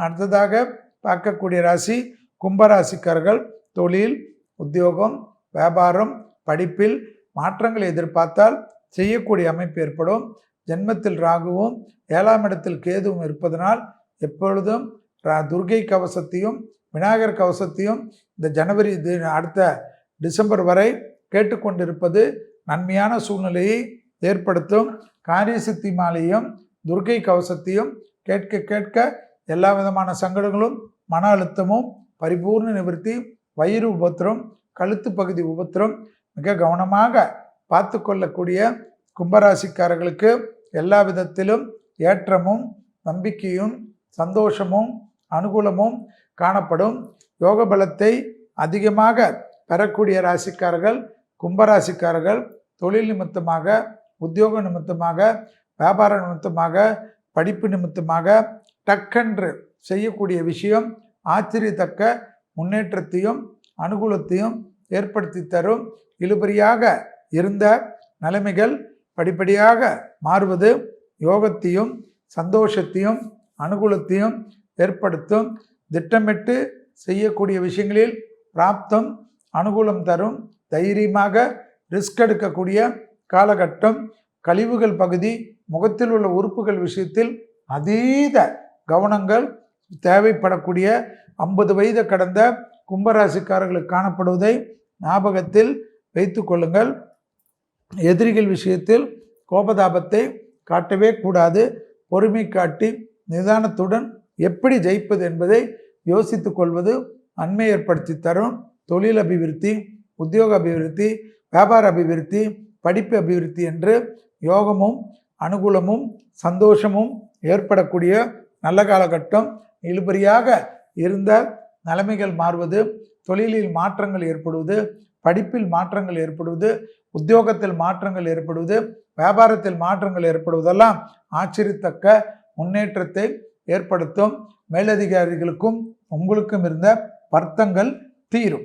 அடுத்ததாக பார்க்கக்கூடிய ராசி கும்பராசிக்காரர்கள். தொழில், உத்தியோகம், வியாபாரம், படிப்பில் மாற்றங்களை எதிர்பார்த்தால் செய்யக்கூடிய அமைப்பு ஏற்படும். ஜென்மத்தில் ராகுவும் 7ஆம் இடத்தில் கேதுவும் இருப்பதனால் எப்பொழுதும் துர்கை கவசத்தையும் விநாயகர் கவசத்தையும் இந்த ஜனவரி அடுத்த டிசம்பர் வரை கேட்டுக்கொண்டிருப்பது நன்மையான சூழ்நிலையை ஏற்படுத்தும். காரியசித்தி மாலையும் துர்கை கவசத்தையும் கேட்க கேட்க எல்லா விதமான சங்கடங்களும் மன அழுத்தமும் பரிபூர்ண நிவர்த்தி. வயிறு உபத்திரம், கழுத்து பகுதி உபத்திரம் மிக கவனமாக பார்த்து கொள்ளக்கூடிய கும்பராசிக்காரர்களுக்கு எல்லா விதத்திலும் ஏற்றமும் நம்பிக்கையும் சந்தோஷமும் அனுகூலமும் காணப்படும். யோக பலத்தை அதிகமாக பெறக்கூடிய ராசிக்காரர்கள் கும்பராசிக்காரர்கள். தொழில் நிமித்தமாக, உத்தியோக நிமித்தமாக, வியாபார நிமித்தமாக, படிப்பு நிமித்தமாக டக்கென்று செய்யக்கூடிய விஷயம் ஆச்சரியத்தக்க முன்னேற்றத்தையும் அனுகூலத்தையும் ஏற்படுத்தி தரும். இழுபறியாக இருந்த நிலைமைகள் படிப்படியாக மாறுவது யோகத்தையும் சந்தோஷத்தையும் அனுகூலத்தையும் ஏற்படுத்தும். திட்டமிட்டு செய்யக்கூடிய விஷயங்களில் பிராப்தம் அனுகூலம் தரும். தைரியமாக ரிஸ்க் எடுக்கக்கூடிய காலகட்டம். கழிவுகள் பகுதி, முகத்தில் உள்ள உறுப்புகள் விஷயத்தில் அதீத கவனங்கள் தேவைப்படக்கூடிய 50 வயது கடந்த கும்பராசிக்காரர்களுக்கு காணப்படுவதை ஞாபகத்தில் வைத்து கொள்ளுங்கள். எதிரிகள் விஷயத்தில் கோபதாபத்தை காட்டவே கூடாது. பொறுமை காட்டி நிதானத்துடன் எப்படி ஜெயிப்பது என்பதை யோசித்து கொள்வது நன்மை ஏற்படுத்தி தரும். தொழில் அபிவிருத்தி, உத்தியோக அபிவிருத்தி, வியாபார அபிவிருத்தி, படிப்பு அபிவிருத்தி என்று யோகமும் அனுகூலமும் சந்தோஷமும் ஏற்படக்கூடிய நல்ல காலகட்டம். இழுபறியாக இருந்த நிலைமைகள் மாறுவது, தொழிலில் மாற்றங்கள் ஏற்படுவது, படிப்பில் மாற்றங்கள் ஏற்படுவது, உத்தியோகத்தில் மாற்றங்கள் ஏற்படுவது, வியாபாரத்தில் மாற்றங்கள் ஏற்படுவதெல்லாம் ஆச்சரியத்தக்க முன்னேற்றத்தை ஏற்படுத்தும். மேலதிகாரிகளுக்கும் உங்களுக்கும் இருந்த வருத்தங்கள் தீரும்.